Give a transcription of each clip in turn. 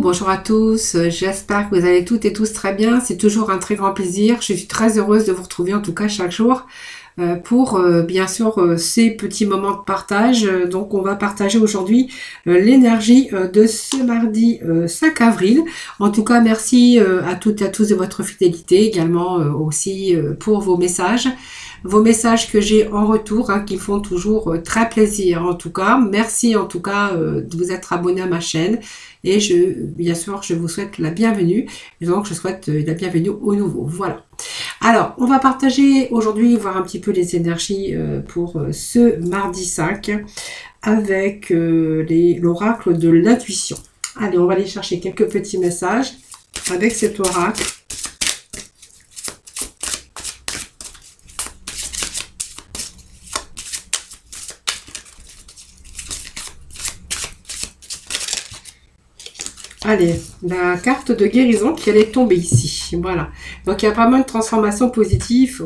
bonjour à tous, j'espère que vous allez toutes et tous très bien, c'est toujours un très grand plaisir, je suis très heureuse de vous retrouver en tout cas chaque jour pour bien sûr ces petits moments de partage. Donc on va partager aujourd'hui l'énergie de ce mardi 5 avril. En tout cas merci à toutes et à tous de votre fidélité, également aussi pour vos messages. Vos messages que j'ai en retour, hein, qui font toujours très plaisir en tout cas. Merci en tout cas de vous être abonné à ma chaîne. Et bien sûr, je vous souhaite la bienvenue. Et donc, je souhaite la bienvenue au nouveau. Voilà. Alors, on va partager aujourd'hui, voir un petit peu les énergies pour ce mardi 5 avec l'oracle de l'intuition. Allez, on va aller chercher quelques petits messages avec cet oracle. Allez, la carte de guérison qui allait tomber ici. Voilà. Donc, il y a pas mal de transformations positives.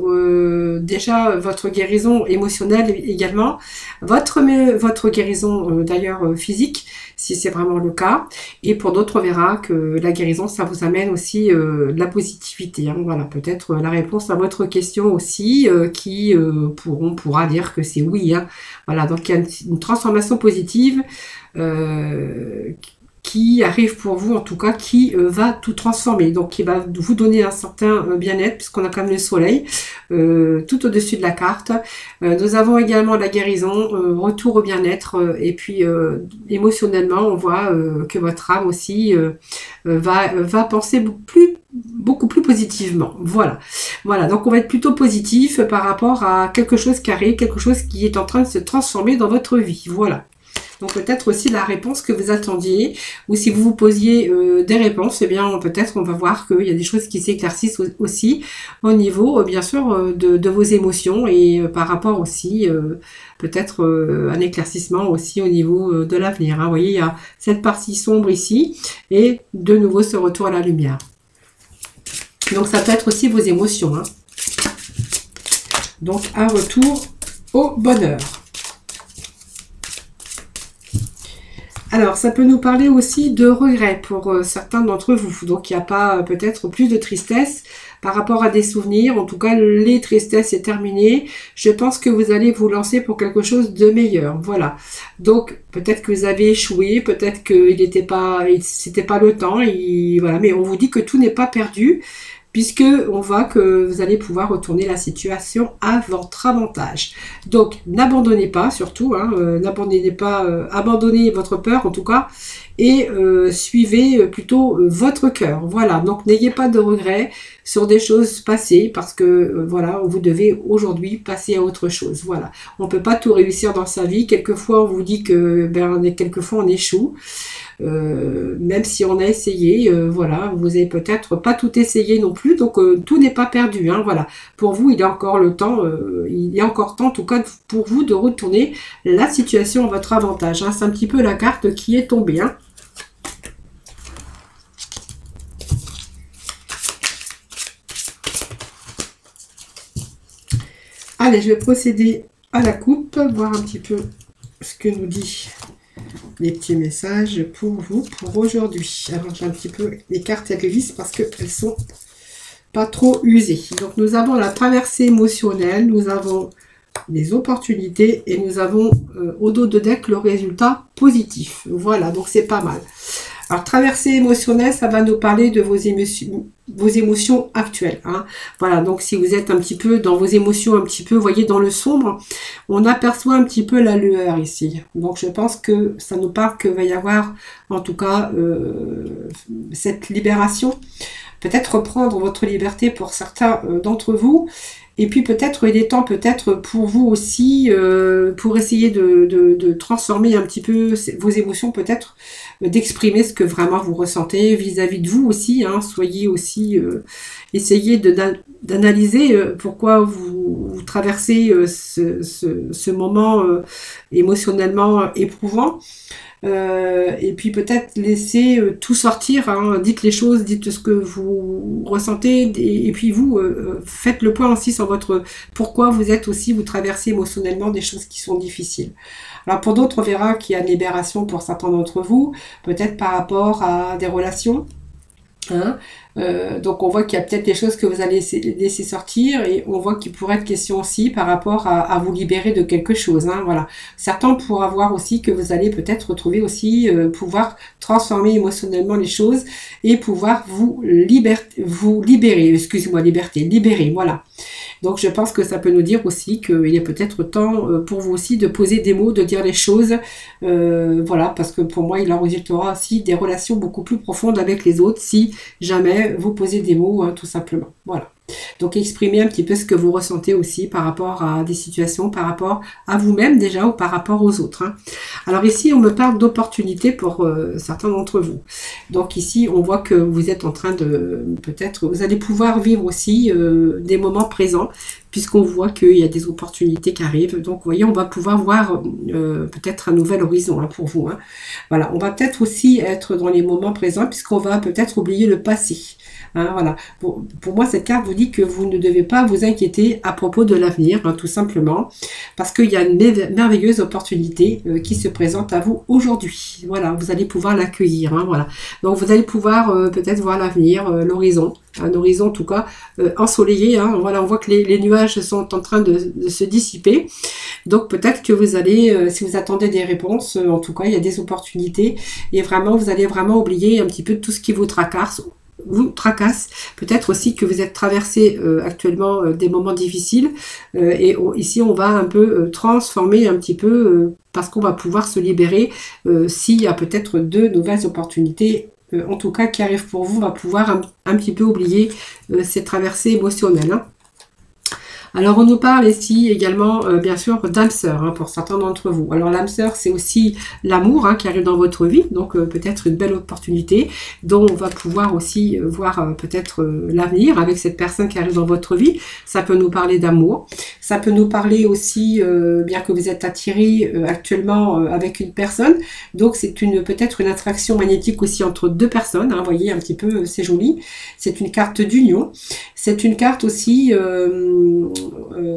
Déjà, votre guérison émotionnelle également. Votre guérison, d'ailleurs, physique, si c'est vraiment le cas. Et pour d'autres, on verra que la guérison, ça vous amène aussi de la positivité. Hein. Voilà, peut-être la réponse à votre question aussi, qui pourra dire que c'est oui. Hein. Voilà, donc il y a une transformation positive qui arrive pour vous, en tout cas, qui va tout transformer. Donc, qui va vous donner un certain bien-être, puisqu'on a quand même le soleil tout au-dessus de la carte. Nous avons également la guérison, retour au bien-être, et puis émotionnellement, on voit que votre âme aussi va penser beaucoup plus positivement. Voilà. Voilà, donc on va être plutôt positif par rapport à quelque chose qui arrive, quelque chose qui est en train de se transformer dans votre vie. Voilà. Donc peut-être aussi la réponse que vous attendiez, ou si vous vous posiez des réponses, eh bien peut-être on va voir qu'il y a des choses qui s'éclaircissent aussi au niveau, bien sûr, de vos émotions et par rapport aussi, peut-être un éclaircissement aussi au niveau de l'avenir. Hein. Vous voyez, il y a cette partie sombre ici et de nouveau ce retour à la lumière. Donc ça peut être aussi vos émotions. Hein. Donc un retour au bonheur. Alors, ça peut nous parler aussi de regrets pour certains d'entre vous. Donc, il n'y a pas peut-être plus de tristesse par rapport à des souvenirs. En tout cas, les tristesses est terminées. Je pense que vous allez vous lancer pour quelque chose de meilleur. Voilà. Donc, peut-être que vous avez échoué, peut-être que c'était pas le temps. Voilà. Mais on vous dit que tout n'est pas perdu, puisque on voit que vous allez pouvoir retourner la situation à votre avantage. Donc, n'abandonnez pas, surtout, hein, n'abandonnez pas, abandonnez votre peur, en tout cas, et suivez plutôt votre cœur. Voilà, donc n'ayez pas de regrets sur des choses passées, parce que, voilà, vous devez aujourd'hui passer à autre chose. Voilà, on peut pas tout réussir dans sa vie. Quelquefois, on vous dit que, quelquefois, on échoue. Même si on a essayé, voilà, vous avez peut-être pas tout essayé non plus, donc tout n'est pas perdu, hein, voilà. Pour vous, il y a encore le temps, il y a encore temps, en tout cas, pour vous de retourner la situation à votre avantage. Hein. C'est un petit peu la carte qui est tombée. Hein. Allez, je vais procéder à la coupe, voir un petit peu ce que nous dit les petits messages pour vous, pour aujourd'hui. Alors, j'ai un petit peu les cartes, elles glissent parce qu'elles sont pas trop usées. Donc, nous avons la traversée émotionnelle, nous avons les opportunités et nous avons au dos de deck le résultat positif. Voilà, donc c'est pas mal. Alors, traversée émotionnelle, ça va nous parler de vos émotions actuelles. Hein. Voilà, donc si vous êtes un petit peu dans vos émotions, un petit peu, vous voyez, dans le sombre, on aperçoit un petit peu la lueur ici. Donc, je pense que ça nous parle qu'il va y avoir, en tout cas, cette libération. Peut-être reprendre votre liberté pour certains d'entre vous. Et puis peut-être il est temps peut-être pour vous aussi, pour essayer de transformer un petit peu vos émotions, peut-être d'exprimer ce que vraiment vous ressentez vis-à-vis de vous aussi. Hein, soyez aussi, essayez d'analyser pourquoi vous traversez ce moment émotionnellement éprouvant. Et puis peut-être laisser tout sortir, hein, dites les choses, dites ce que vous ressentez, et puis vous faites le point aussi sur votre pourquoi vous traversez émotionnellement des choses qui sont difficiles. Alors pour d'autres, on verra qu'il y a une libération pour certains d'entre vous, peut-être par rapport à des relations. Hein, donc on voit qu'il y a peut-être des choses que vous allez laisser sortir et on voit qu'il pourrait être question aussi par rapport à vous libérer de quelque chose. Hein, voilà. Certains pourront voir aussi que vous allez peut-être retrouver aussi pouvoir transformer émotionnellement les choses et pouvoir vous libérer, excusez-moi, libérer, voilà. Donc je pense que ça peut nous dire aussi qu'il est peut-être temps pour vous aussi de poser des mots, de dire les choses, voilà, parce que pour moi il en résultera aussi des relations beaucoup plus profondes avec les autres si jamais vous posez des mots, hein, tout simplement. Voilà. Donc exprimez un petit peu ce que vous ressentez aussi par rapport à des situations, par rapport à vous-même déjà ou par rapport aux autres. Hein. Alors ici, on me parle d'opportunités pour certains d'entre vous. Donc ici, on voit que vous êtes en train de, peut-être, vous allez pouvoir vivre aussi des moments présents, puisqu'on voit qu'il y a des opportunités qui arrivent. Donc, vous voyez, on va pouvoir voir peut-être un nouvel horizon hein, pour vous. Hein. Voilà, on va peut-être aussi être dans les moments présents, puisqu'on va peut-être oublier le passé. Hein, voilà. Pour moi, cette carte vous dit que vous ne devez pas vous inquiéter à propos de l'avenir, hein, tout simplement, parce qu'il y a une merveilleuse opportunité qui se présente à vous aujourd'hui. Voilà, vous allez pouvoir l'accueillir. Hein, voilà. Donc, vous allez pouvoir peut-être voir l'avenir, l'horizon, un horizon en tout cas ensoleillé. Hein, voilà, on voit que les nuages sont en train de se dissiper. Donc, peut-être que vous allez, si vous attendez des réponses, en tout cas, il y a des opportunités et vraiment, vous allez vraiment oublier un petit peu tout ce qui vous tracasse. Peut-être aussi que vous êtes traversé actuellement des moments difficiles ici on va un peu transformer un petit peu parce qu'on va pouvoir se libérer s'il y a peut-être de nouvelles opportunités en tout cas qui arrivent pour vous, on va pouvoir un petit peu oublier ces traversées émotionnelles. Hein. Alors, on nous parle ici également, bien sûr, d'âme sœur, hein, pour certains d'entre vous. Alors, l'âme sœur, c'est aussi l'amour hein, qui arrive dans votre vie, donc peut-être une belle opportunité dont on va pouvoir aussi voir peut-être l'avenir avec cette personne qui arrive dans votre vie. Ça peut nous parler d'amour. Ça peut nous parler aussi, bien que vous êtes attiré actuellement avec une personne. Donc, c'est peut-être une attraction magnétique aussi entre deux personnes. Hein, vous voyez, un petit peu, c'est joli. C'est une carte d'union. C'est une carte aussi...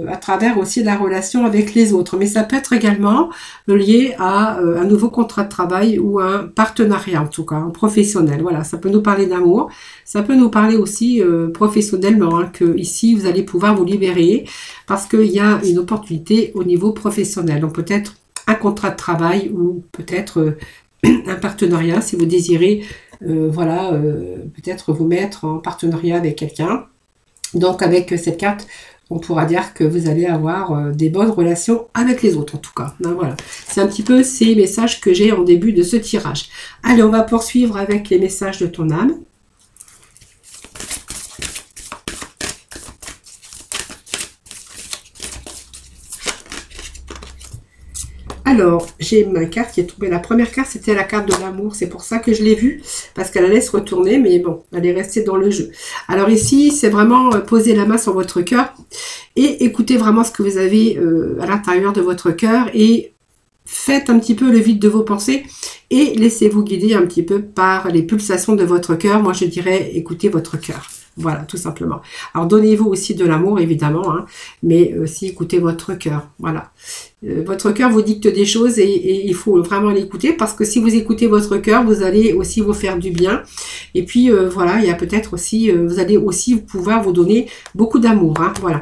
à travers aussi la relation avec les autres. Mais ça peut être également lié à un nouveau contrat de travail ou un partenariat, en tout cas, un professionnel. Voilà, ça peut nous parler d'amour. Ça peut nous parler aussi professionnellement, hein, que ici, vous allez pouvoir vous libérer parce qu'il y a une opportunité au niveau professionnel. Donc, peut-être un contrat de travail ou peut-être un partenariat si vous désirez, voilà, peut-être vous mettre en partenariat avec quelqu'un. Donc, avec cette carte, on pourra dire que vous allez avoir des bonnes relations avec les autres, en tout cas. Ben voilà. C'est un petit peu ces messages que j'ai en début de ce tirage. Allez, on va poursuivre avec les messages de ton âme. Alors, j'ai ma carte qui est tombée. La première carte, c'était la carte de l'amour. C'est pour ça que je l'ai vue, parce qu'elle allait se retourner, mais bon, elle est restée dans le jeu. Alors ici, c'est vraiment poser la main sur votre cœur et écoutez vraiment ce que vous avez à l'intérieur de votre cœur et faites un petit peu le vide de vos pensées et laissez-vous guider un petit peu par les pulsations de votre cœur. Moi, je dirais, écoutez votre cœur. Voilà, tout simplement. Alors, donnez-vous aussi de l'amour, évidemment, hein, mais aussi écoutez votre cœur. Voilà. Votre cœur vous dicte des choses et il faut vraiment l'écouter parce que si vous écoutez votre cœur, vous allez aussi vous faire du bien. Et puis, voilà, il y a peut-être aussi, vous allez aussi pouvoir vous donner beaucoup d'amour. Hein, voilà.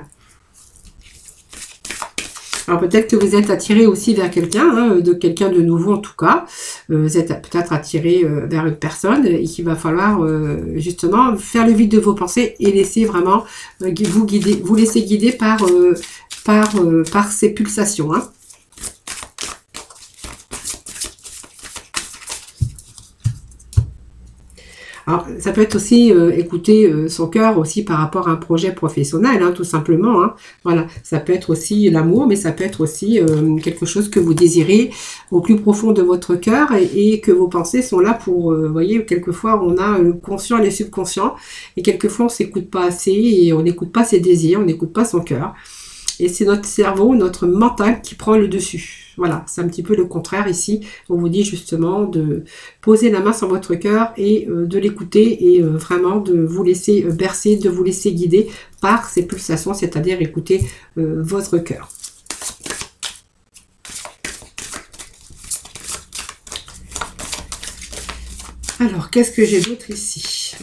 Alors peut-être que vous êtes attiré aussi vers quelqu'un, hein, de quelqu'un de nouveau en tout cas. Vous êtes peut-être attiré vers une personne et qu'il va falloir justement faire le vide de vos pensées et laisser vraiment vous laisser guider par ces pulsations. Hein. Alors, ça peut être aussi écouter son cœur aussi par rapport à un projet professionnel, hein, tout simplement. Hein. Voilà, ça peut être aussi l'amour, mais ça peut être aussi quelque chose que vous désirez au plus profond de votre cœur et que vos pensées sont là pour, vous voyez, quelquefois on a le conscient et le subconscient et quelquefois on s'écoute pas assez et on n'écoute pas ses désirs, on n'écoute pas son cœur. Et c'est notre cerveau, notre mental qui prend le dessus. Voilà, c'est un petit peu le contraire ici. On vous dit justement de poser la main sur votre cœur et de l'écouter et vraiment de vous laisser bercer, de vous laisser guider par ces pulsations, c'est-à-dire écouter votre cœur. Alors, qu'est-ce que j'ai d'autre ici?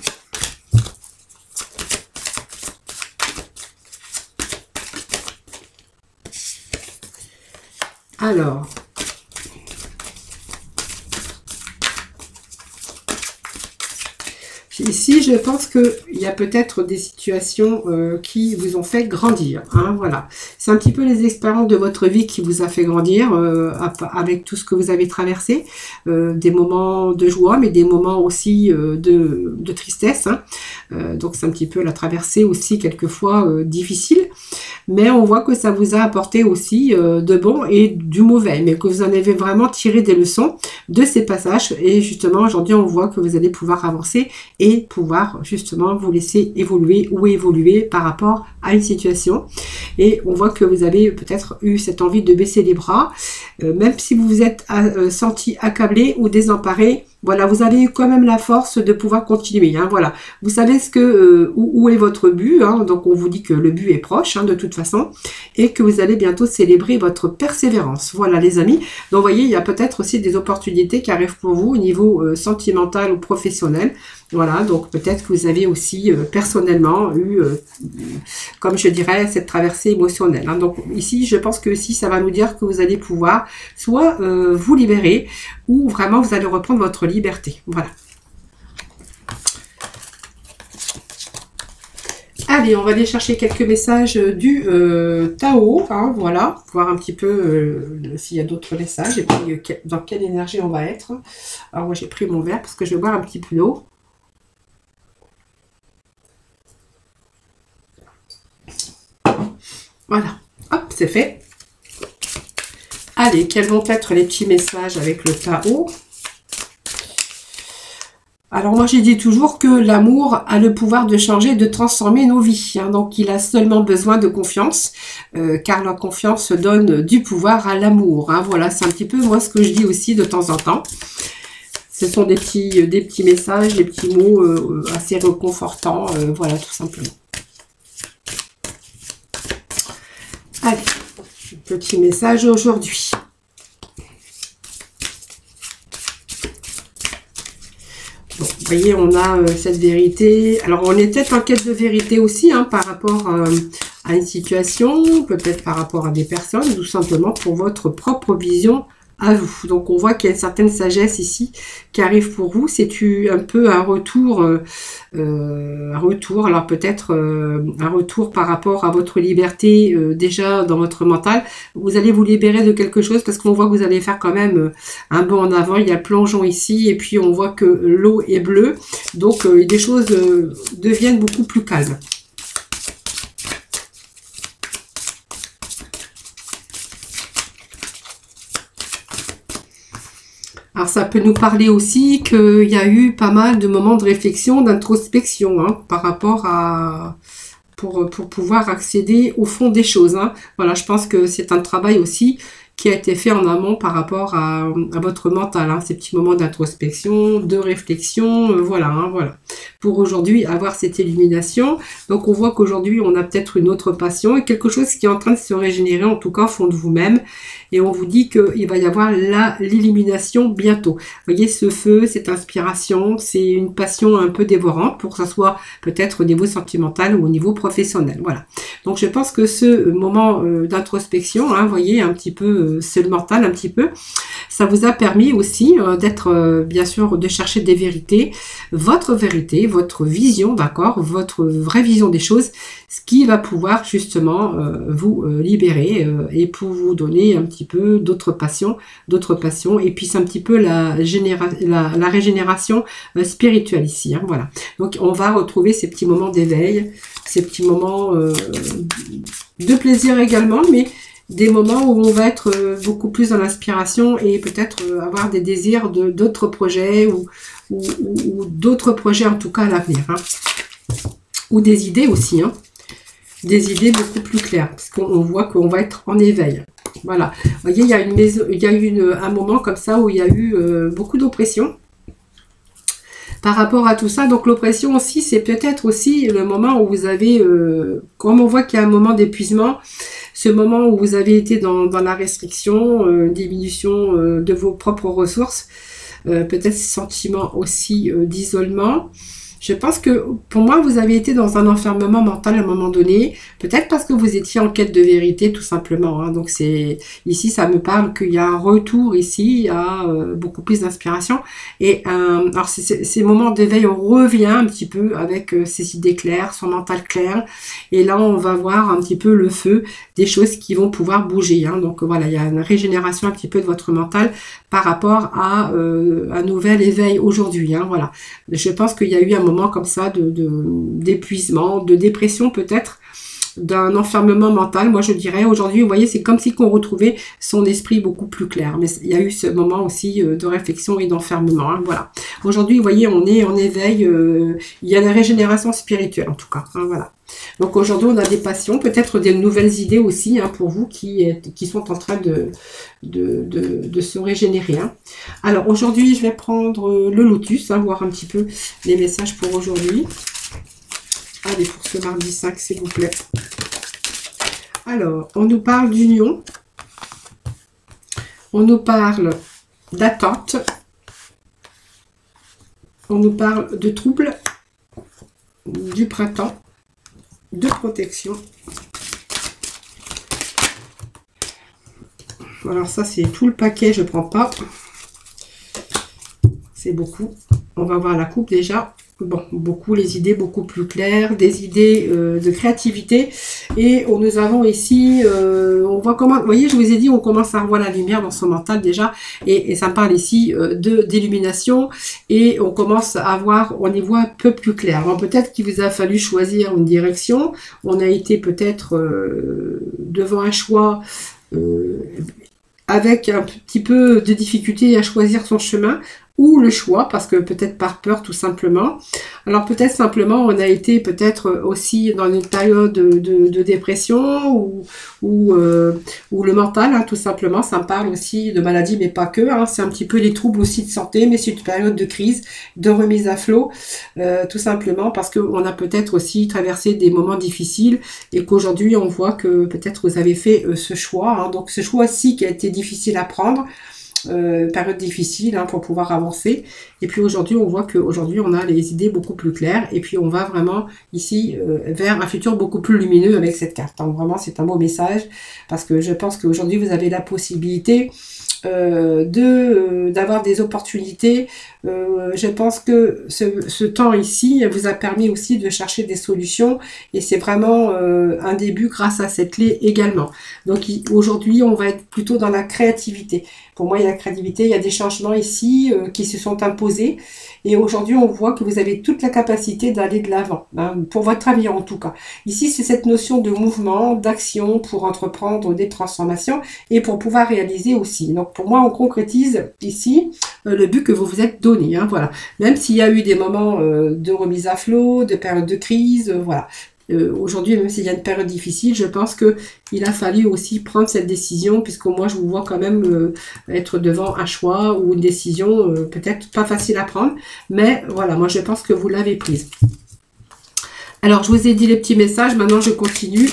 Alors, ici, je pense qu'il y a peut-être des situations qui vous ont fait grandir. Hein, voilà. C'est un petit peu les expériences de votre vie qui vous a fait grandir avec tout ce que vous avez traversé. Des moments de joie, mais des moments aussi de tristesse. Hein. Donc, c'est un petit peu la traversée aussi quelquefois difficile. Mais on voit que ça vous a apporté aussi de bon et du mauvais. Mais que vous en avez vraiment tiré des leçons de ces passages. Et justement, aujourd'hui, on voit que vous allez pouvoir avancer et pouvoir justement vous laisser évoluer ou évoluer par rapport à une situation. Et on voit que vous avez peut-être eu cette envie de baisser les bras, même si vous vous êtes senti accablé ou désemparé. Voilà, vous avez eu quand même la force de pouvoir continuer. Hein, voilà, vous savez ce que où est votre but. Hein, donc on vous dit que le but est proche de toute façon et que vous allez bientôt célébrer votre persévérance. Voilà les amis. Donc vous voyez, il y a peut-être aussi des opportunités qui arrivent pour vous au niveau sentimental ou professionnel. Voilà, donc peut-être que vous avez aussi personnellement eu, comme je dirais, cette traversée émotionnelle. Hein. Donc ici, je pense que si ça va nous dire que vous allez pouvoir soit vous libérer ou vraiment vous allez reprendre votre liberté. Voilà. Allez, on va aller chercher quelques messages du Tao. Hein, voilà, voir un petit peu s'il y a d'autres messages et puis dans quelle énergie on va être. Alors moi, j'ai pris mon verre parce que je vais boire un petit peu d'eau. Voilà, hop, c'est fait. Allez, quels vont être les petits messages avec le Tao? Alors moi, j'ai dit toujours que l'amour a le pouvoir de changer, de transformer nos vies. Hein, donc, il a seulement besoin de confiance, car la confiance donne du pouvoir à l'amour. Hein, voilà, c'est un petit peu moi ce que je dis aussi de temps en temps. Ce sont des petits messages, des petits mots assez réconfortants. Voilà, tout simplement. Allez, petit message aujourd'hui. Bon, vous voyez, on a cette vérité. Alors, on est peut-être en quête de vérité aussi par rapport à une situation, peut-être par rapport à des personnes, tout simplement pour votre propre vision à vous. Donc, on voit qu'il y a une certaine sagesse ici qui arrive pour vous. C'est un peu un retour, alors peut-être un retour par rapport à votre liberté déjà dans votre mental. Vous allez vous libérer de quelque chose parce qu'on voit que vous allez faire quand même un bond en avant. Il y a le plongeon ici et puis on voit que l'eau est bleue. Donc, les choses deviennent beaucoup plus calmes. Alors, ça peut nous parler aussi qu'il y a eu pas mal de moments de réflexion, d'introspection, par rapport à... Pour pouvoir accéder au fond des choses. Hein. Voilà, je pense que c'est un travail aussi qui a été fait en amont par rapport à votre mental. Hein. Ces petits moments d'introspection, de réflexion, voilà. Pour aujourd'hui, avoir cette illumination. Donc, on voit qu'aujourd'hui, on a peut-être une autre passion et quelque chose qui est en train de se régénérer, en tout cas au fond de vous-même. Et on vous dit qu'il va y avoir l'illumination bientôt. Vous voyez, ce feu, cette inspiration, c'est une passion un peu dévorante pour que ça soit peut-être au niveau sentimental ou au niveau professionnel. Voilà. Donc, je pense que ce moment d'introspection, vous voyez, un petit peu, c'est le mental un petit peu, ça vous a permis aussi d'être, bien sûr, de chercher des vérités, votre vision, d'accord, votre vraie vision des choses, ce qui va pouvoir justement vous libérer et pour vous donner un petit peu d'autres passions, et puis c'est un petit peu la régénération spirituelle ici, voilà. Donc on va retrouver ces petits moments d'éveil, ces petits moments de plaisir également, mais des moments où on va être beaucoup plus dans l'inspiration et peut-être avoir des désirs d'autres projets ou d'autres projets en tout cas à l'avenir. Ou des idées aussi, des idées beaucoup plus claires, parce qu'on voit qu'on va être en éveil. Voilà, vous voyez, il y a eu un moment comme ça où il y a eu beaucoup d'oppression par rapport à tout ça. Donc l'oppression aussi, c'est peut-être aussi le moment où vous avez, comme on voit qu'il y a un moment d'épuisement, ce moment où vous avez été dans la restriction, diminution de vos propres ressources. peut-être sentiment aussi d'isolement. Je pense que pour moi, vous avez été dans un enfermement mental à un moment donné, peut-être parce que vous étiez en quête de vérité tout simplement. Hein. Donc c'est ici, ça me parle qu'il y a un retour ici, il y a beaucoup plus d'inspiration. Et alors ces moments d'éveil, on revient un petit peu avec ses idées claires, son mental clair. Et là, on va voir un petit peu le feu des choses qui vont pouvoir bouger. Hein. Donc voilà, il y a une régénération un petit peu de votre mental par rapport à un nouvel éveil aujourd'hui. Hein. Voilà, je pense qu'il y a eu un moment comme ça d'épuisement, de dépression peut-être, d'un enfermement mental. Moi je dirais aujourd'hui, vous voyez, c'est comme si qu'on retrouvait son esprit beaucoup plus clair. Mais il y a eu ce moment aussi de réflexion et d'enfermement. Hein, voilà. Aujourd'hui, vous voyez, on est en éveil. Il y a la régénération spirituelle en tout cas. Hein, voilà. Donc aujourd'hui, on a des passions, peut-être des nouvelles idées aussi hein, pour vous qui sont en train de se régénérer. Hein. Alors aujourd'hui, je vais prendre le lotus, hein, voir un petit peu les messages pour aujourd'hui. Allez, pour ce mardi 5, s'il vous plaît. Alors, on nous parle d'union. On nous parle d'attente. On nous parle de troubles, du printemps, de protection. Alors ça, c'est tout le paquet, je ne prends pas. C'est beaucoup. On va voir la coupe déjà. Bon, beaucoup les idées beaucoup plus claires, des idées de créativité. Et nous avons ici, on voit comment, vous voyez, je vous ai dit, on commence à revoir la lumière dans son mental déjà. Et ça parle ici d'illumination. Et on commence à voir, on y voit un peu plus clair. Alors peut-être qu'il vous a fallu choisir une direction. On a été peut-être devant un choix avec un petit peu de difficulté à choisir son chemin. Ou le choix, parce que peut-être par peur tout simplement. Alors peut-être simplement on a été peut-être aussi dans une période de dépression ou le mental, hein, tout simplement. Ça me parle aussi de maladie, mais pas que. Hein. C'est un petit peu les troubles aussi de santé, mais c'est une période de crise, de remise à flot, tout simplement parce qu'on a peut-être aussi traversé des moments difficiles et qu'aujourd'hui on voit que peut-être vous avez fait ce choix. Hein. Donc ce choix-ci qui a été difficile à prendre. Période difficile hein, pour pouvoir avancer et puis aujourd'hui on voit qu'aujourd'hui on a les idées beaucoup plus claires et puis on va vraiment ici vers un futur beaucoup plus lumineux avec cette carte. Donc vraiment c'est un beau message parce que je pense qu'aujourd'hui vous avez la possibilité d'avoir des opportunités. Je pense que ce temps ici vous a permis aussi de chercher des solutions et c'est vraiment un début grâce à cette clé également. Donc aujourd'hui on va être plutôt dans la créativité. Pour moi il y a la créativité, il y a des changements ici qui se sont imposés et aujourd'hui on voit que vous avez toute la capacité d'aller de l'avant, hein, pour votre avenir en tout cas. Ici c'est cette notion de mouvement, d'action pour entreprendre des transformations et pour pouvoir réaliser aussi. Donc pour moi on concrétise ici le but que vous vous êtes donné, hein, voilà. Même s'il y a eu des moments de remise à flot, de période de crise, voilà. Aujourd'hui, même s'il y a une période difficile, je pense qu'il a fallu aussi prendre cette décision, puisque moi je vous vois quand même être devant un choix ou une décision peut-être pas facile à prendre, mais voilà, moi je pense que vous l'avez prise. Alors je vous ai dit les petits messages, maintenant je continue.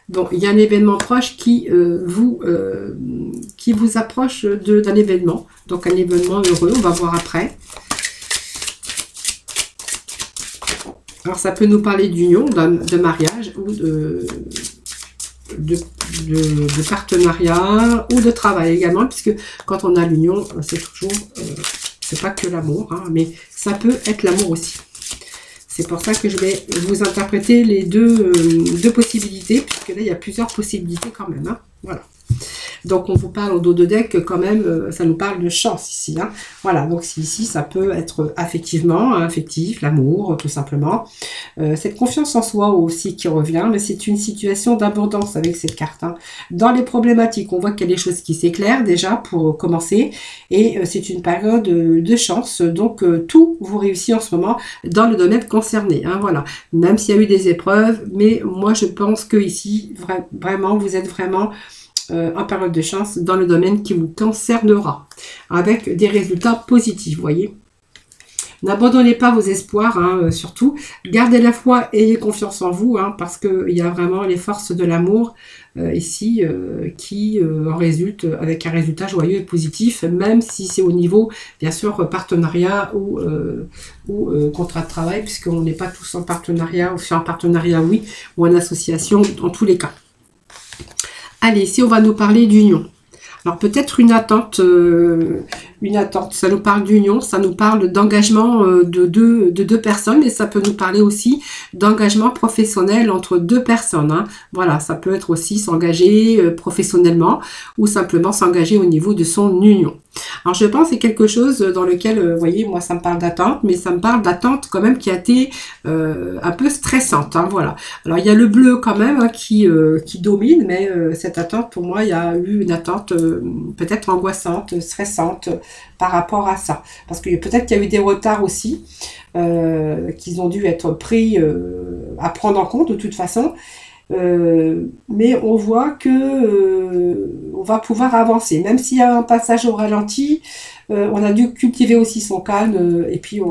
Bon, il y a un événement proche qui vous approche d'un événement, donc un événement heureux, on va voir après. Alors ça peut nous parler d'union, de mariage ou de partenariat ou de travail également, puisque quand on a l'union, c'est toujours, c'est pas que l'amour, hein, mais ça peut être l'amour aussi. C'est pour ça que je vais vous interpréter les deux possibilités, puisque là il y a plusieurs possibilités quand même. Hein, voilà. Donc on vous parle au dos de deck quand même, ça nous parle de chance ici. Hein. Voilà, donc ici ça peut être affectivement, affectif, l'amour tout simplement. Cette confiance en soi aussi qui revient, mais c'est une situation d'abondance avec cette carte. Hein. Dans les problématiques, on voit qu'il y a des choses qui s'éclairent déjà pour commencer. Et c'est une période de chance, donc tout vous réussit en ce moment dans le domaine concerné. Hein, voilà, même s'il y a eu des épreuves, mais moi je pense que ici, vraiment, vous êtes vraiment en période de chance dans le domaine qui vous concernera, avec des résultats positifs, vous voyez. N'abandonnez pas vos espoirs, hein, surtout. Gardez la foi, ayez confiance en vous, hein, parce qu'il y a vraiment les forces de l'amour ici qui en résultent avec un résultat joyeux et positif, même si c'est au niveau, bien sûr, partenariat ou contrat de travail, puisqu'on n'est pas tous en partenariat, ou en partenariat, oui, ou en association, dans tous les cas. Allez, ici, on va nous parler d'union. Alors peut-être une attente, ça nous parle d'union, ça nous parle d'engagement de deux personnes, mais ça peut nous parler aussi d'engagement professionnel entre deux personnes, hein. Voilà, ça peut être aussi s'engager professionnellement ou simplement s'engager au niveau de son union. Alors je pense que c'est quelque chose dans lequel, vous voyez, moi ça me parle d'attente, mais ça me parle d'attente quand même qui a été un peu stressante, hein, voilà. Alors il y a le bleu quand même hein, qui domine, mais cette attente, pour moi, il y a eu une attente peut-être angoissante, stressante par rapport à ça. Parce que peut-être qu'il y a eu des retards aussi, qui ont dû être pris à prendre en compte de toute façon. Mais on voit que on va pouvoir avancer, même s'il y a un passage au ralenti. On a dû cultiver aussi son calme et puis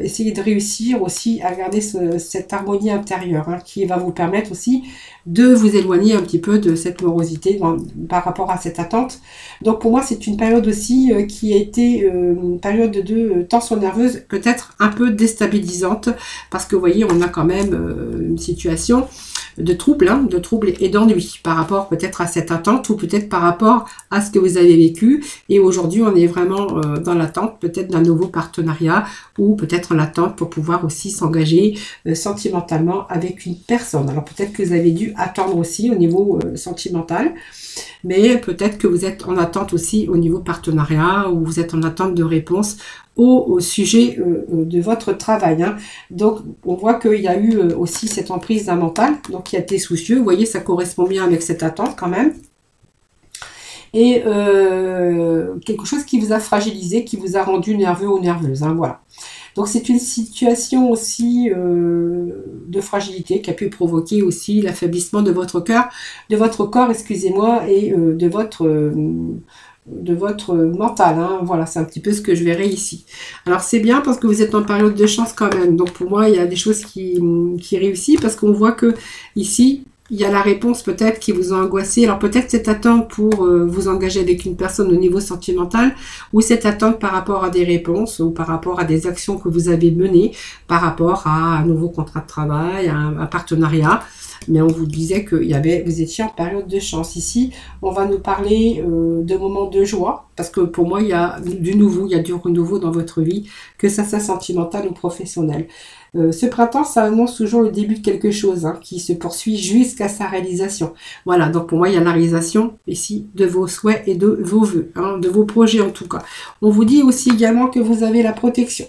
essayer de réussir aussi à garder cette harmonie intérieure hein, qui va vous permettre aussi de vous éloigner un petit peu de cette morosité par rapport à cette attente. Donc pour moi c'est une période aussi qui a été une période de tension nerveuse peut-être un peu déstabilisante parce que vous voyez on a quand même une situation de trouble et d'ennui par rapport peut-être à cette attente ou peut-être par rapport à ce que vous avez vécu. Et aujourd'hui, on est vraiment dans l'attente peut-être d'un nouveau partenariat ou peut-être en attente pour pouvoir aussi s'engager sentimentalement avec une personne. Alors peut-être que vous avez dû attendre aussi au niveau sentimental, mais peut-être que vous êtes en attente aussi au niveau partenariat ou vous êtes en attente de réponse au sujet de votre travail. Hein. Donc, on voit qu'il y a eu aussi cette emprise d'un mental, donc qui a été soucieux. Vous voyez, ça correspond bien avec cette attente quand même. Et quelque chose qui vous a fragilisé, qui vous a rendu nerveux ou nerveuse. Hein, voilà. Donc, c'est une situation aussi de fragilité qui a pu provoquer aussi l'affaiblissement de votre cœur, de votre corps, excusez-moi, et de votre mental, hein. Voilà, c'est un petit peu ce que je verrai ici. Alors c'est bien parce que vous êtes en période de chance quand même, donc pour moi il y a des choses qui réussissent parce qu'on voit que ici il y a la réponse peut-être qui vous a angoissé. Alors peut-être cette attente pour vous engager avec une personne au niveau sentimental ou cette attente par rapport à des réponses ou par rapport à des actions que vous avez menées par rapport à un nouveau contrat de travail, à un partenariat. Mais on vous disait que vous étiez en période de chance. Ici, on va nous parler de moments de joie, parce que pour moi, il y a du nouveau, il y a du renouveau dans votre vie, que ça soit sentimental ou professionnel. Ce printemps, ça annonce toujours le début de quelque chose hein, qui se poursuit jusqu'à sa réalisation. Voilà, donc pour moi, il y a la réalisation ici de vos souhaits et de vos vœux, hein, de vos projets en tout cas. On vous dit aussi également que vous avez la protection.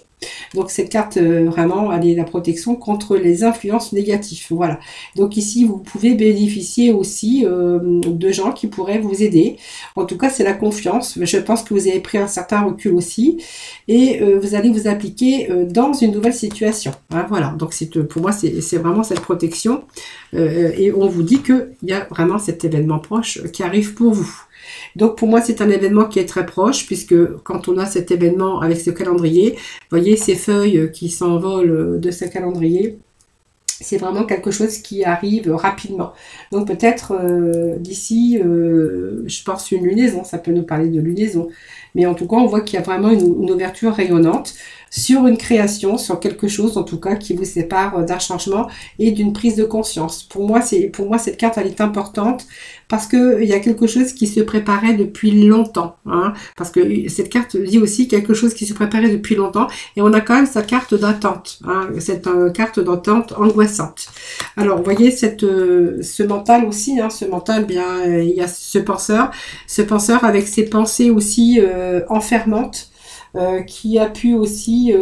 Donc cette carte, vraiment, elle est la protection contre les influences négatives. Voilà. Donc ici, vous pouvez bénéficier aussi de gens qui pourraient vous aider. En tout cas, c'est la confiance. Je pense que vous avez pris un certain recul aussi. Et vous allez vous appliquer dans une nouvelle situation. Hein, voilà. Donc pour moi, c'est vraiment cette protection. Et on vous dit qu'il y a vraiment cet événement proche qui arrive pour vous. Donc pour moi c'est un événement qui est très proche puisque quand on a cet événement avec ce calendrier, vous voyez ces feuilles qui s'envolent de ce calendrier, c'est vraiment quelque chose qui arrive rapidement. Donc peut-être d'ici, je pense une lunaison, ça peut nous parler de lunaison. Mais en tout cas on voit qu'il y a vraiment une ouverture rayonnante sur une création, sur quelque chose en tout cas qui vous sépare d'un changement et d'une prise de conscience. Pour moi cette carte elle est importante parce qu'il y a quelque chose qui se préparait depuis longtemps. Hein, parce que cette carte dit aussi quelque chose qui se préparait depuis longtemps et on a quand même sa carte d'attente. Hein, cette carte d'attente angoissante. Alors vous voyez ce mental aussi, hein, ce mental, bien il y a ce penseur avec ses pensées aussi enfermantes. Qui a pu aussi,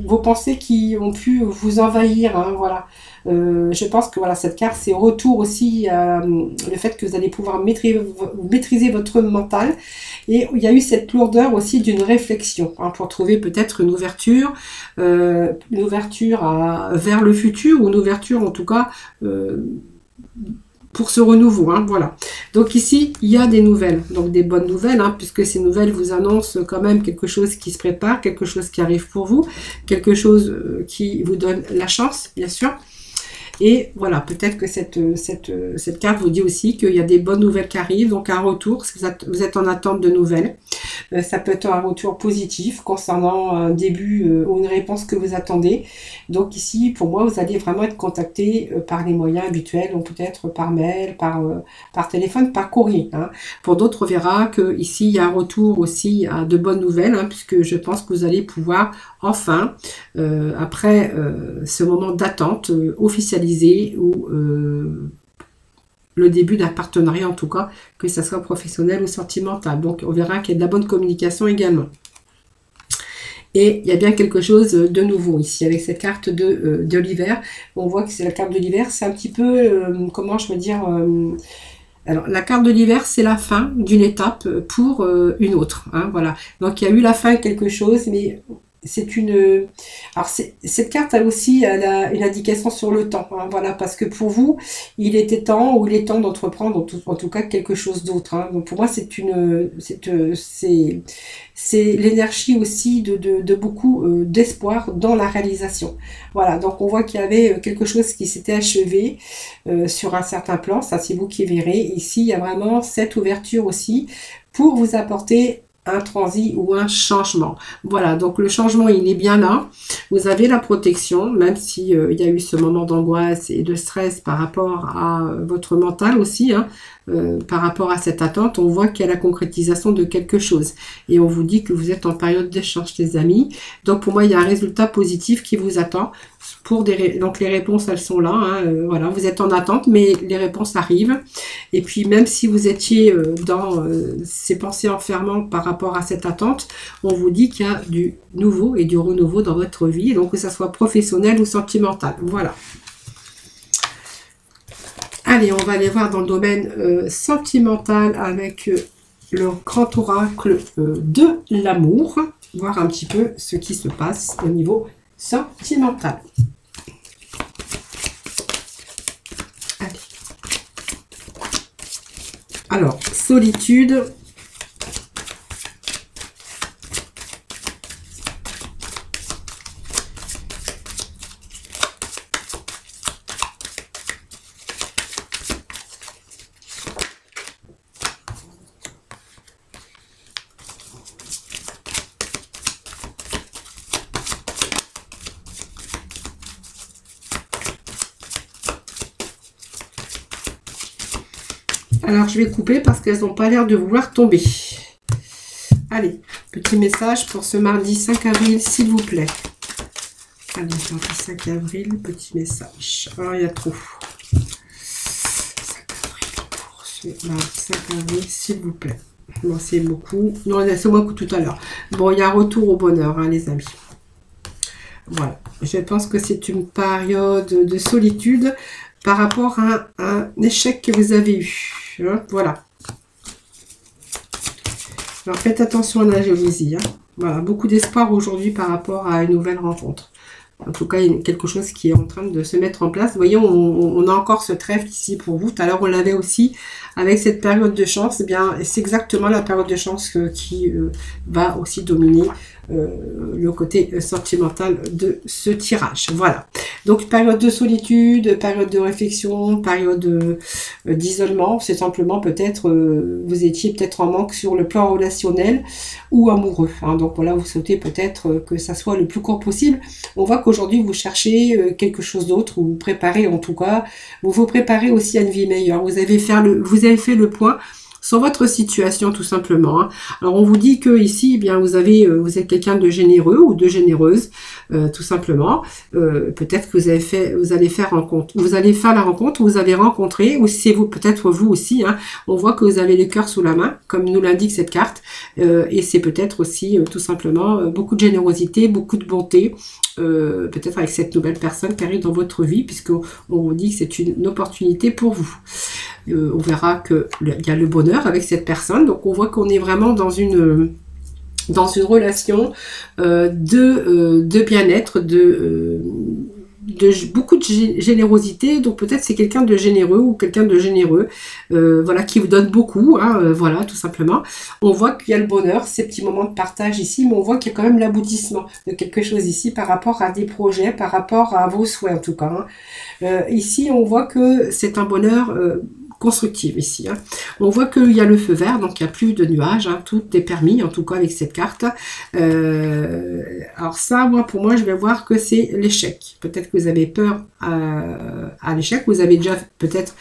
vos pensées qui ont pu vous envahir, hein, voilà. Je pense que voilà, cette carte, c'est retour aussi le fait que vous allez pouvoir maîtriser votre mental. Et il y a eu cette lourdeur aussi d'une réflexion, hein, pour trouver peut-être une ouverture vers le futur, ou une ouverture en tout cas pour ce renouveau, hein, voilà. Donc ici, il y a des nouvelles, donc des bonnes nouvelles, hein, puisque ces nouvelles vous annoncent quand même quelque chose qui se prépare, quelque chose qui arrive pour vous, quelque chose qui vous donne la chance, bien sûr. Et voilà, peut-être que cette carte vous dit aussi qu'il y a des bonnes nouvelles qui arrivent, donc un retour, si vous êtes en attente de nouvelles. Ça peut être un retour positif concernant un début ou une réponse que vous attendez. Donc ici, pour moi, vous allez vraiment être contacté par les moyens habituels, donc peut-être par mail, par téléphone, par courrier, hein. Pour d'autres, on verra que ici il y a un retour aussi à de bonnes nouvelles, hein, puisque je pense que vous allez pouvoir enfin, après ce moment d'attente, officialiser ou le début d'un partenariat, en tout cas, que ça soit professionnel ou sentimental. Donc on verra qu'il y a de la bonne communication également. Et il y a bien quelque chose de nouveau ici, avec cette carte de l'hiver. On voit que c'est la carte de l'hiver, c'est un petit peu, comment je veux dire... alors, la carte de l'hiver, c'est la fin d'une étape pour une autre, hein, voilà. Donc, il y a eu la fin de quelque chose, mais c'est une... Alors, cette carte a aussi une indication sur le temps, hein, voilà, parce que pour vous, il était temps, ou il est temps d'entreprendre, en tout cas, quelque chose d'autre, hein. Donc, pour moi, c'est l'énergie aussi de beaucoup d'espoir dans la réalisation. Voilà, donc on voit qu'il y avait quelque chose qui s'était achevé sur un certain plan, ça c'est vous qui verrez. Ici, il y a vraiment cette ouverture aussi pour vous apporter un transit ou un changement. Voilà, donc le changement, il est bien là. Vous avez la protection, même si il y a eu ce moment d'angoisse et de stress par rapport à votre mental aussi, hein, par rapport à cette attente, on voit qu'il y a la concrétisation de quelque chose. Et on vous dit que vous êtes en période d'échange, les amis. Donc pour moi, il y a un résultat positif qui vous attend. Donc les réponses, elles sont là, hein, voilà, vous êtes en attente, mais les réponses arrivent. Et puis même si vous étiez dans ces pensées enfermantes par rapport à cette attente, on vous dit qu'il y a du nouveau et du renouveau dans votre vie, donc que ça soit professionnel ou sentimental. Voilà. Allez, on va aller voir dans le domaine sentimental avec le grand oracle de l'amour, voir un petit peu ce qui se passe au niveau sentimental. Allez. Alors, solitude. Alors, je vais couper parce qu'elles n'ont pas l'air de vouloir tomber. Allez, petit message pour ce mardi 5 avril, s'il vous plaît. Allez, mardi 5 avril, petit message. Alors, il y a trop. 5 avril pour ce mardi 5 avril, s'il vous plaît. Bon, c'est beaucoup. Non, c'est moins que tout à l'heure. Bon, il y a un retour au bonheur, hein, les amis. Voilà. Je pense que c'est une période de solitude par rapport à un échec que vous avez eu. Hein, voilà. Alors faites attention à la jalousie. Hein. Voilà, beaucoup d'espoir aujourd'hui par rapport à une nouvelle rencontre. En tout cas, il y a quelque chose qui est en train de se mettre en place. Vous voyez, on a encore ce trèfle ici pour vous. Tout à l'heure, on l'avait aussi avec cette période de chance. Eh bien, c'est exactement la période de chance qui va aussi dominer le côté sentimental de ce tirage. Voilà. Donc, période de solitude, période de réflexion, période d'isolement. C'est simplement peut-être, vous étiez peut-être en manque sur le plan relationnel ou amoureux. Hein. Donc, voilà, vous souhaitez peut-être que ça soit le plus court possible. On voit qu'aujourd'hui, vous cherchez quelque chose d'autre, ou vous préparez en tout cas, vous vous préparez aussi à une vie meilleure. Vous avez fait le point sur votre situation tout simplement. Hein. Alors on vous dit que ici, eh bien vous êtes quelqu'un de généreux ou de généreuse, tout simplement. Peut-être que vous allez faire la rencontre, vous avez rencontré, ou c'est vous, peut-être vous aussi. Hein. On voit que vous avez le cœur sous la main, comme nous l'indique cette carte, et c'est peut-être aussi tout simplement beaucoup de générosité, beaucoup de bonté. Peut-être avec cette nouvelle personne qui arrive dans votre vie, puisqu'on vous dit que c'est une opportunité pour vous. On verra qu'il y a le bonheur avec cette personne, donc on voit qu'on est vraiment dans une relation de bien-être, beaucoup de générosité, donc peut-être c'est quelqu'un de généreux ou quelqu'un de généreux, voilà, qui vous donne beaucoup, hein, voilà, tout simplement. On voit qu'il y a le bonheur, ces petits moments de partage ici, mais on voit qu'il y a quand même l'aboutissement de quelque chose ici par rapport à des projets, par rapport à vos souhaits en tout cas, hein. Ici, on voit que c'est un bonheur constructive ici, hein. On voit qu'il y a le feu vert, donc il n'y a plus de nuages, hein. Tout est permis, en tout cas avec cette carte. Alors ça, moi, pour moi, je vais voir que c'est l'échec. Peut-être que vous avez peur à l'échec, vous avez déjà peut-être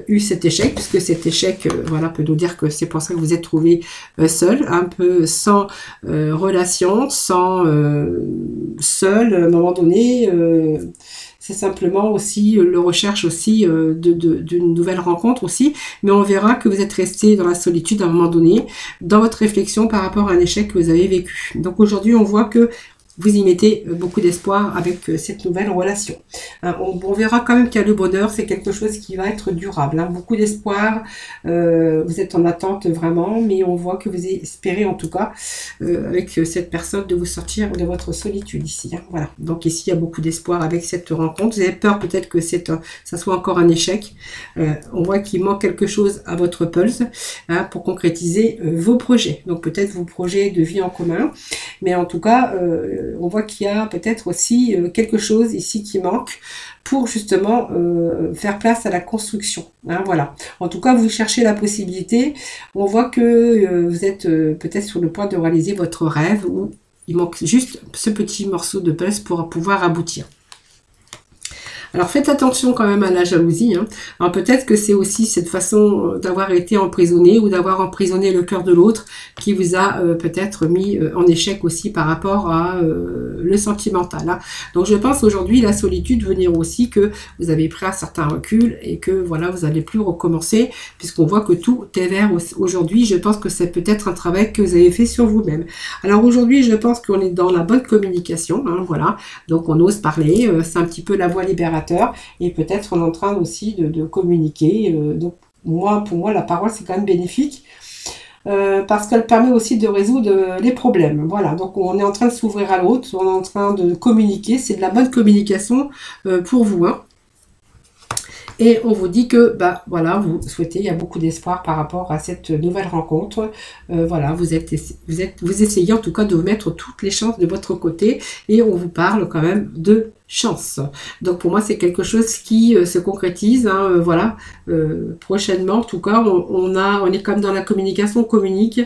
eu cet échec, puisque cet échec, voilà, peut nous dire que c'est pour ça que vous êtes trouvé seul, un peu sans relation, sans seul, à un moment donné. C'est simplement aussi le recherche aussi d'une nouvelle rencontre aussi, mais on verra que vous êtes resté dans la solitude à un moment donné, dans votre réflexion par rapport à un échec que vous avez vécu. Donc aujourd'hui, on voit que vous y mettez beaucoup d'espoir avec cette nouvelle relation. Hein, on verra quand même qu'il y a le bonheur, c'est quelque chose qui va être durable. Hein, beaucoup d'espoir, vous êtes en attente vraiment, mais on voit que vous espérez en tout cas, avec cette personne, de vous sortir de votre solitude ici. Hein, voilà. Donc ici, il y a beaucoup d'espoir avec cette rencontre. Vous avez peur peut-être que ça soit encore un échec. On voit qu'il manque quelque chose à votre pulse, hein, pour concrétiser vos projets. Donc peut-être vos projets de vie en commun, mais en tout cas, on voit qu'il y a peut-être aussi quelque chose ici qui manque pour justement faire place à la construction. Hein, voilà. En tout cas, vous cherchez la possibilité. On voit que vous êtes peut-être sur le point de réaliser votre rêve, ou il manque juste ce petit morceau de puzzle pour pouvoir aboutir. Alors faites attention quand même à la jalousie, hein. Alors peut-être que c'est aussi cette façon d'avoir été emprisonné ou d'avoir emprisonné le cœur de l'autre qui vous a peut-être mis en échec aussi par rapport à le sentimental, hein. Donc je pense aujourd'hui la solitude venir aussi que vous avez pris un certain recul et que voilà, vous n'allez plus recommencer, puisqu'on voit que tout est vert aujourd'hui. Je pense que c'est peut-être un travail que vous avez fait sur vous-même. Alors aujourd'hui, je pense qu'on est dans la bonne communication, hein, voilà. Donc on ose parler, c'est un petit peu la voie libérateur. Et peut-être on est en train aussi de communiquer. Donc pour moi, la parole, c'est quand même bénéfique. Parce qu'elle permet aussi de résoudre les problèmes. Voilà, donc on est en train de s'ouvrir à l'autre, on est en train de communiquer. C'est de la bonne communication pour vous, hein. Et on vous dit que, bah voilà, vous souhaitez, il y a beaucoup d'espoir par rapport à cette nouvelle rencontre. Voilà, vous essayez en tout cas de vous mettre toutes les chances de votre côté, et on vous parle quand même de chance. Donc pour moi, c'est quelque chose qui se concrétise, hein, voilà, prochainement. En tout cas, on est comme dans la communication, on communique.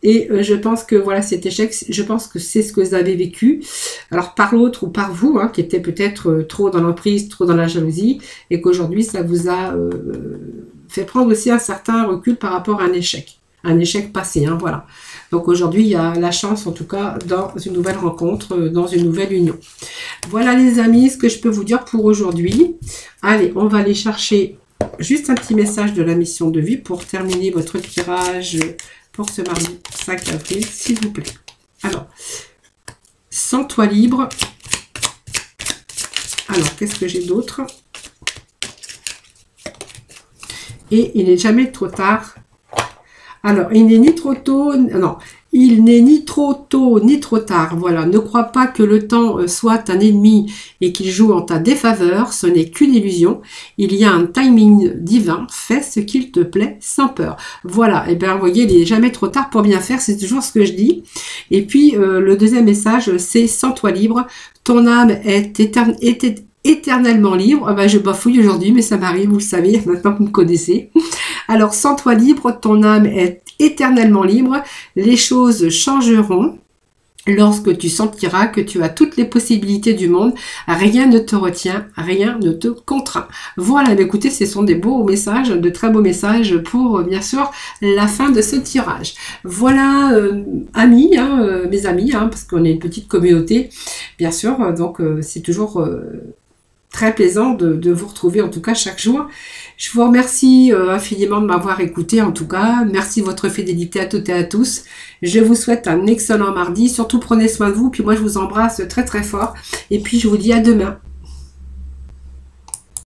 Et je pense que voilà, cet échec, je pense que c'est ce que vous avez vécu. Alors par l'autre ou par vous, hein, qui était peut-être trop dans l'emprise, trop dans la jalousie, et qu'aujourd'hui ça vous a fait prendre aussi un certain recul par rapport à un échec passé, hein, voilà. Donc aujourd'hui, il y a la chance, en tout cas, dans une nouvelle rencontre, dans une nouvelle union. Voilà les amis, ce que je peux vous dire pour aujourd'hui. Allez, on va aller chercher juste un petit message de la mission de vie pour terminer votre tirage pour ce mardi 5 avril, s'il vous plaît. Alors, sens-toi libre. Alors, qu'est-ce que j'ai d'autre? Et il n'est jamais trop tard. Alors, il n'est ni trop tôt, non, il n'est ni trop tôt ni trop tard. Voilà, ne crois pas que le temps soit un ennemi et qu'il joue en ta défaveur. Ce n'est qu'une illusion. Il y a un timing divin. Fais ce qu'il te plaît sans peur. Voilà, et bien, vous voyez, il n'est jamais trop tard pour bien faire. C'est toujours ce que je dis. Et puis, le deuxième message, c'est sens-toi libre. Ton âme est éternellement libre. Ah ben, je bafouille aujourd'hui, mais ça m'arrive, vous le savez, maintenant que vous me connaissez. Alors, sens-toi libre, ton âme est éternellement libre. Les choses changeront lorsque tu sentiras que tu as toutes les possibilités du monde. Rien ne te retient, rien ne te contraint. Voilà, écoutez, ce sont des beaux messages, de très beaux messages pour, bien sûr, la fin de ce tirage. Voilà, amis, hein, mes amis, hein, parce qu'on est une petite communauté, bien sûr, donc c'est toujours très plaisant de vous retrouver, en tout cas, chaque jour. Je vous remercie infiniment de m'avoir écouté, en tout cas. Merci de votre fidélité à toutes et à tous. Je vous souhaite un excellent mardi. Surtout, prenez soin de vous. Puis moi, je vous embrasse très, très fort. Et puis, je vous dis à demain.